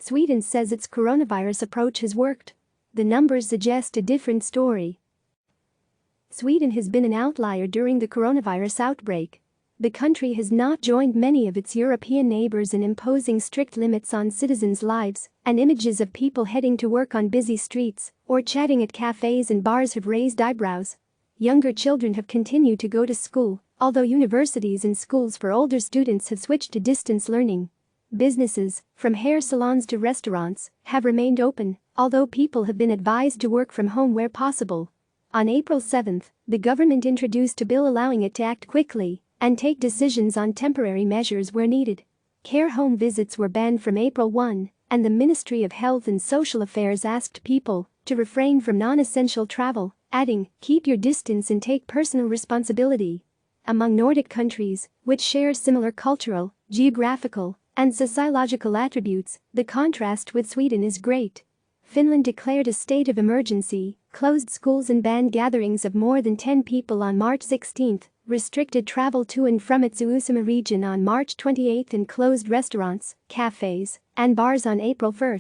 Sweden says its coronavirus approach has worked. The numbers suggest a different story. Sweden has been an outlier during the coronavirus outbreak. The country has not joined many of its European neighbors in imposing strict limits on citizens' lives, and images of people heading to work on busy streets or chatting at cafes and bars have raised eyebrows. Younger children have continued to go to school, although universities and schools for older students have switched to distance learning. Businesses, from hair salons to restaurants, have remained open, although people have been advised to work from home where possible. On April 7, the government introduced a bill allowing it to act quickly and take decisions on temporary measures where needed. Care home visits were banned from April 1, and the Ministry of Health and Social Affairs asked people to refrain from non-essential travel, adding, "Keep your distance and take personal responsibility." Among Nordic countries, which share similar cultural, geographical, and sociological attributes, the contrast with Sweden is great. Finland declared a state of emergency, closed schools and banned gatherings of more than 10 people on March 16, restricted travel to and from its Uusimaa region on March 28 and closed restaurants, cafes, and bars on April 1.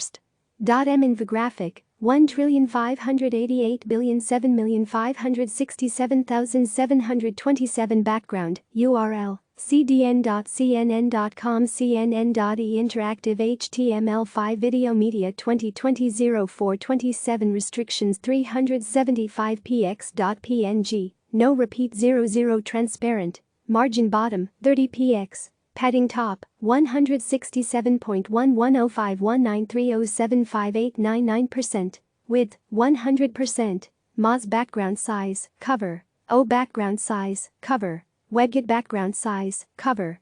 Infographic: 1,588,007,567,727 Background, URL, cdn.cnn.com cnn.e Interactive HTML5 Video Media 2020-04-27 Restrictions 375px.png, no repeat 00 Transparent, margin bottom, 30px, padding top, 167.11051930758999%, width, 100%, Moz background size, cover, O background size, cover, WebKit background size, cover,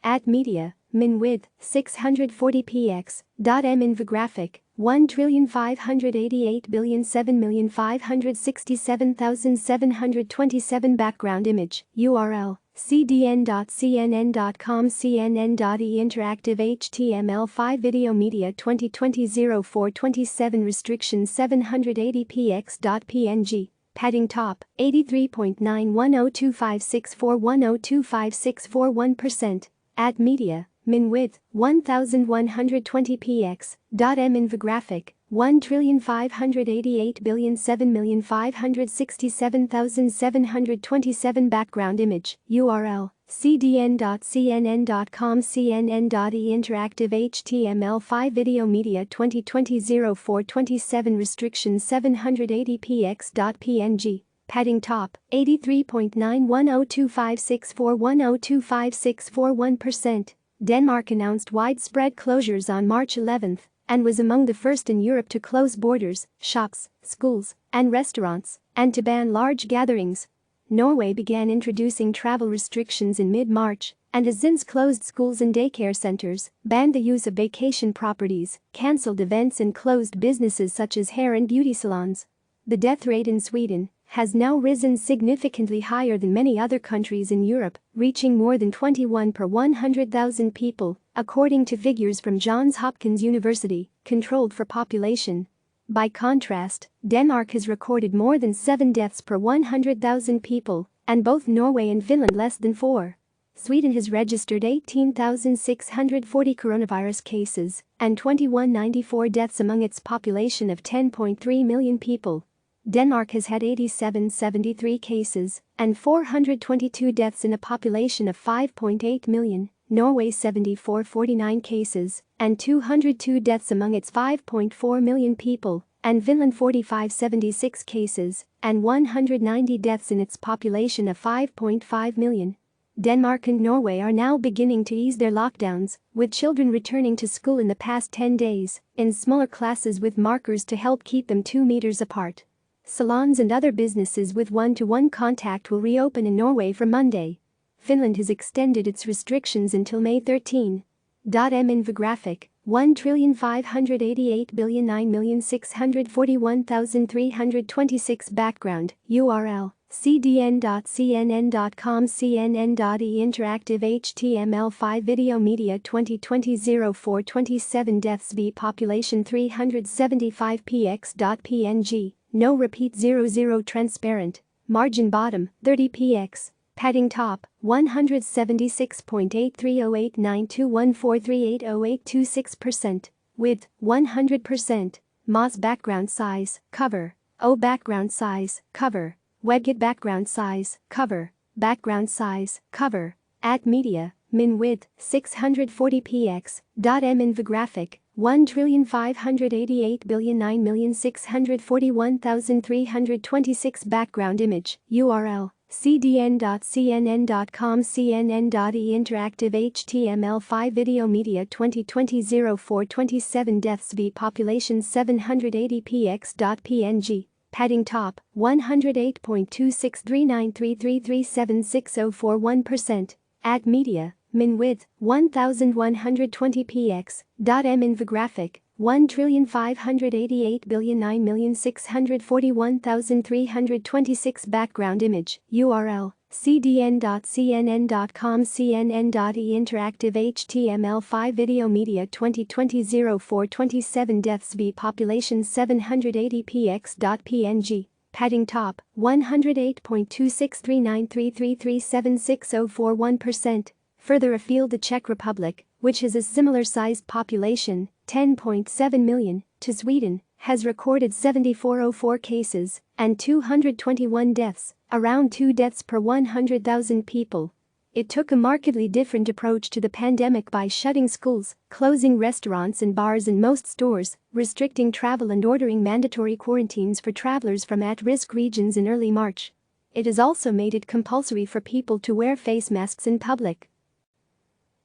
Add media, min width, 640px, infographic, 1,588,007,567,727 Background image, URL, cdn.cnn.com cnn.e Interactive HTML5 Video Media 2020-04-27 Restriction 780px.png, padding top, 83.91025641025641%, add media, min width, 1120px, infographic, 1,588,007,567,727 Background image, URL, cdn.cnn.com cnn.e Interactive HTML5 Video Media 2020-04-27 Restriction 780px.png, padding top, 83.91025641025641%. Denmark announced widespread closures on March 11 and was among the first in Europe to close borders, shops, schools, and restaurants, and to ban large gatherings. Norway began introducing travel restrictions in mid-March and has since closed schools and daycare centers, banned the use of vacation properties, cancelled events and closed businesses such as hair and beauty salons. The death rate in Sweden has now risen significantly higher than many other countries in Europe, reaching more than 21 per 100,000 people, according to figures from Johns Hopkins University, controlled for population. By contrast, Denmark has recorded more than 7 deaths per 100,000 people, and both Norway and Finland less than 4. Sweden has registered 18,640 coronavirus cases and 2,194 deaths among its population of 10.3 million people. Denmark has had 8,773 cases and 422 deaths in a population of 5.8 million, Norway 7,449 cases and 202 deaths among its 5.4 million people, and Finland 4,576 cases and 190 deaths in its population of 5.5 million. Denmark and Norway are now beginning to ease their lockdowns, with children returning to school in the past 10 days, in smaller classes with markers to help keep them 2 meters apart. Salons and other businesses with one-to-one contact will reopen in Norway from Monday. Finland has extended its restrictions until May 13. Infographic, 1,588,009,641,326 Background, URL, cdn.cnn.com cnn.e Interactive HTML5 Video Media 2020-04-27 Deaths v Population 375px.png, no repeat 00 Transparent, margin bottom, 30px, Padding top, 176.83089214380826%. Width, 100%. Moz background size, cover. O background size, cover. WebKit background size, cover. Background size, cover. At media, min width, 640px. M infographic, 1,588,009,641,326 background image, URL. cdn.cnn.com cnn.e interactive HTML5 video media 2020-04-27 deaths v population 780px.png. Padding top, 108.26393337604 At media, min width, 1120px. M infographic, 1,588,009,641,326 background image, URL. cdn.cnn.com cnn.e interactive HTML5 video media 2020-04-27 deaths v population 780px.png. Padding top, 108.26393337604 Further afield, the Czech Republic, which has a similar sized population, 10.7 million, to Sweden, has recorded 7404 cases and 221 deaths, around 2 deaths per 100,000 people. It took a markedly different approach to the pandemic by shutting schools, closing restaurants and bars and most stores, restricting travel and ordering mandatory quarantines for travelers from at-risk regions in early March. It has also made it compulsory for people to wear face masks in public.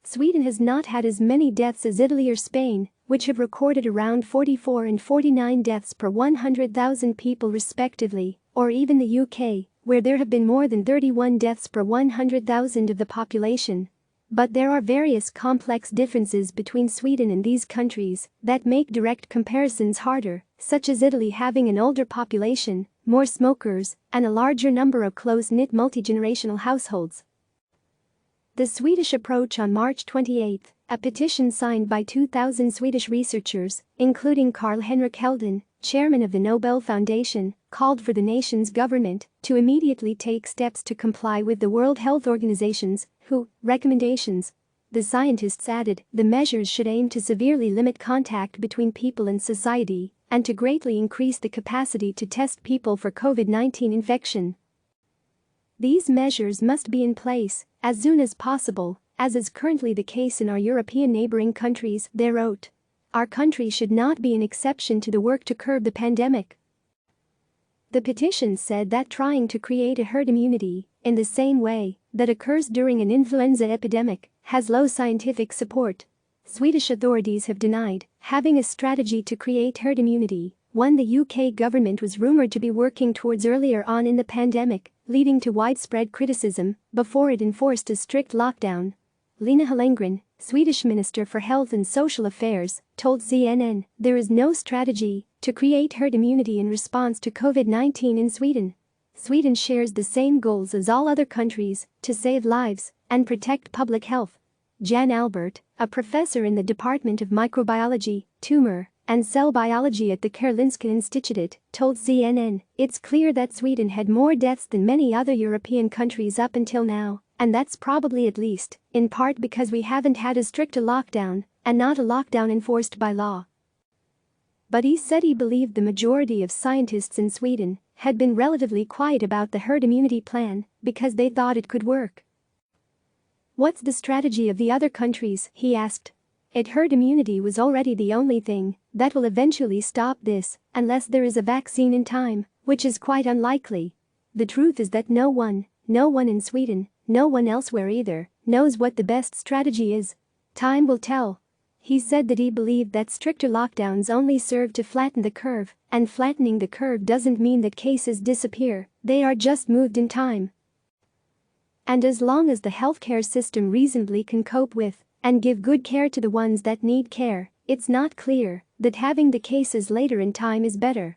Sweden has not had as many deaths as Italy or Spain, which have recorded around 44 and 49 deaths per 100,000 people respectively, or even the UK, where there have been more than 31 deaths per 100,000 of the population. But there are various complex differences between Sweden and these countries that make direct comparisons harder, such as Italy having an older population, more smokers, and a larger number of close-knit multi-generational households. The Swedish approach. On March 28, a petition signed by 2,000 Swedish researchers, including Carl-Henrik Helden, chairman of the Nobel Foundation, called for the nation's government to immediately take steps to comply with the World Health Organization's WHO recommendations. The scientists added the measures should aim to severely limit contact between people and society and to greatly increase the capacity to test people for COVID-19 infection. These measures must be in place as soon as possible, as is currently the case in our European neighboring countries, they wrote. Our country should not be an exception to the work to curb the pandemic. The petition said that trying to create a herd immunity, in the same way that occurs during an influenza epidemic, has low scientific support. Swedish authorities have denied having a strategy to create herd immunity, one the UK government was rumored to be working towards earlier on in the pandemic, leading to widespread criticism before it enforced a strict lockdown. Lena Hallengren, Swedish Minister for Health and Social Affairs, told CNN there is no strategy to create herd immunity in response to COVID-19 in Sweden. Sweden shares the same goals as all other countries to save lives and protect public health. Jan Albert, a professor in the Department of Microbiology, Tumor and Cell Biology at the Karolinska Institutet, told CNN it's clear that Sweden had more deaths than many other European countries up until now, and that's probably at least in part because we haven't had a strict lockdown and not a lockdown enforced by law. But he said he believed the majority of scientists in Sweden had been relatively quiet about the herd immunity plan because they thought it could work. What's the strategy of the other countries, he asked. Herd immunity was already the only thing that will eventually stop this, unless there is a vaccine in time, which is quite unlikely. The truth is that no one in Sweden, no one elsewhere either, knows what the best strategy is. Time will tell. He said that he believed that stricter lockdowns only serve to flatten the curve, and flattening the curve doesn't mean that cases disappear, they are just moved in time. And as long as the healthcare system reasonably can cope with and give good care to the ones that need care, it's not clear that having the cases later in time is better.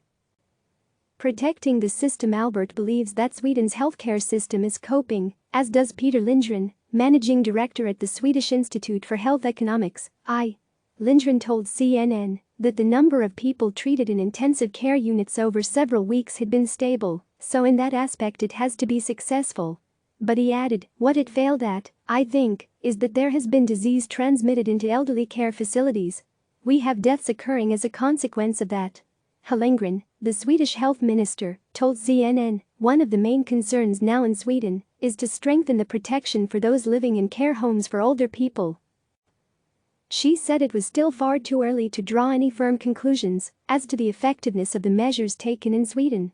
Protecting the system. Albert believes that Sweden's healthcare system is coping, as does Peter Lindgren, managing director at the Swedish Institute for Health Economics, I. Lindgren told CNN that the number of people treated in intensive care units over several weeks had been stable, so in that aspect it has to be successful. But he added, "What it failed at, I think, is that there has been disease transmitted into elderly care facilities. We have deaths occurring as a consequence of that." Hallengren, the Swedish health minister, told CNN, "One of the main concerns now in Sweden is to strengthen the protection for those living in care homes for older people." She said it was still far too early to draw any firm conclusions as to the effectiveness of the measures taken in Sweden.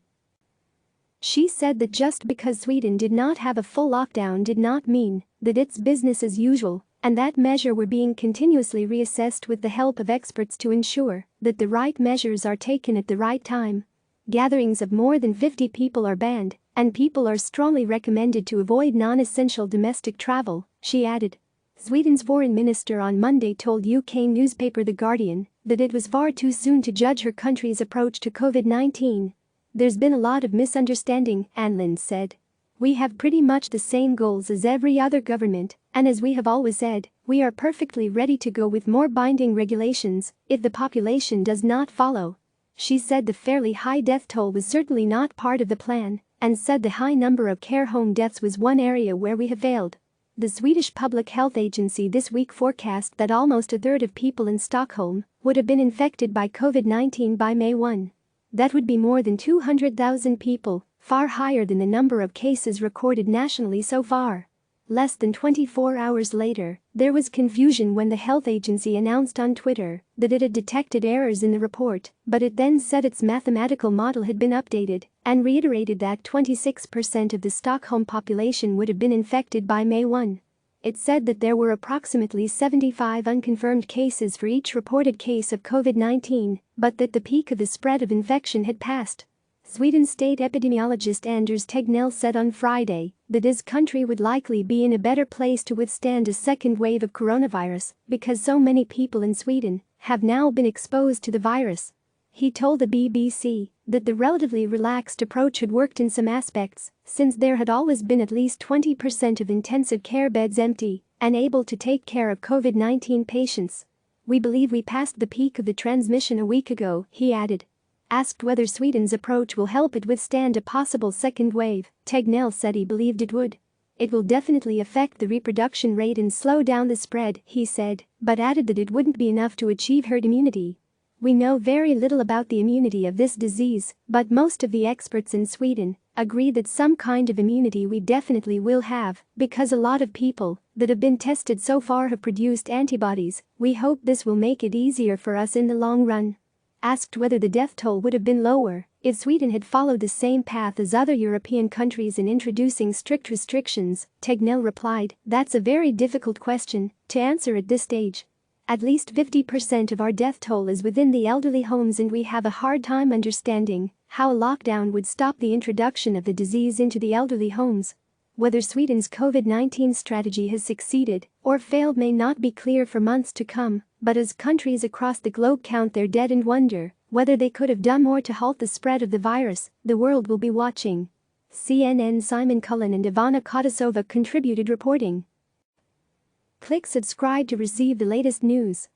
She said that just because Sweden did not have a full lockdown did not mean that it's business as usual, and that measures were being continuously reassessed with the help of experts to ensure that the right measures are taken at the right time. Gatherings of more than 50 people are banned, and people are strongly recommended to avoid non-essential domestic travel, she added. Sweden's foreign minister on Monday told UK newspaper The Guardian that it was far too soon to judge her country's approach to COVID-19. "There's been a lot of misunderstanding," Anlind said. "We have pretty much the same goals as every other government, and as we have always said, we are perfectly ready to go with more binding regulations if the population does not follow." She said the fairly high death toll was certainly not part of the plan, and said the high number of care home deaths was one area where we have failed. The Swedish Public Health Agency this week forecast that almost a third of people in Stockholm would have been infected by COVID-19 by May 1. That would be more than 200,000 people, far higher than the number of cases recorded nationally so far. Less than 24 hours later, there was confusion when the health agency announced on Twitter that it had detected errors in the report, but it then said its mathematical model had been updated and reiterated that 26% of the Stockholm population would have been infected by May 1. It said that there were approximately 75 unconfirmed cases for each reported case of COVID-19, but that the peak of the spread of infection had passed. Sweden's state epidemiologist Anders Tegnell said on Friday that his country would likely be in a better place to withstand a second wave of coronavirus because so many people in Sweden have now been exposed to the virus. He told the BBC that the relatively relaxed approach had worked in some aspects, since there had always been at least 20% of intensive care beds empty and able to take care of COVID-19 patients. "We believe we passed the peak of the transmission a week ago," he added. Asked whether Sweden's approach will help it withstand a possible second wave, Tegnell said he believed it would. "It will definitely affect the reproduction rate and slow down the spread," he said, but added that it wouldn't be enough to achieve herd immunity. "We know very little about the immunity of this disease, but most of the experts in Sweden agree that some kind of immunity we definitely will have because a lot of people that have been tested so far have produced antibodies. We hope this will make it easier for us in the long run." Asked whether the death toll would have been lower if Sweden had followed the same path as other European countries in introducing strict restrictions, Tegnell replied, "That's a very difficult question to answer at this stage. At least 50% of our death toll is within the elderly homes, and we have a hard time understanding how a lockdown would stop the introduction of the disease into the elderly homes." Whether Sweden's COVID-19 strategy has succeeded or failed may not be clear for months to come, but as countries across the globe count their dead and wonder whether they could have done more to halt the spread of the virus, the world will be watching. CNN Simon Cullen and Ivana Kotasova contributed reporting. Click subscribe to receive the latest news.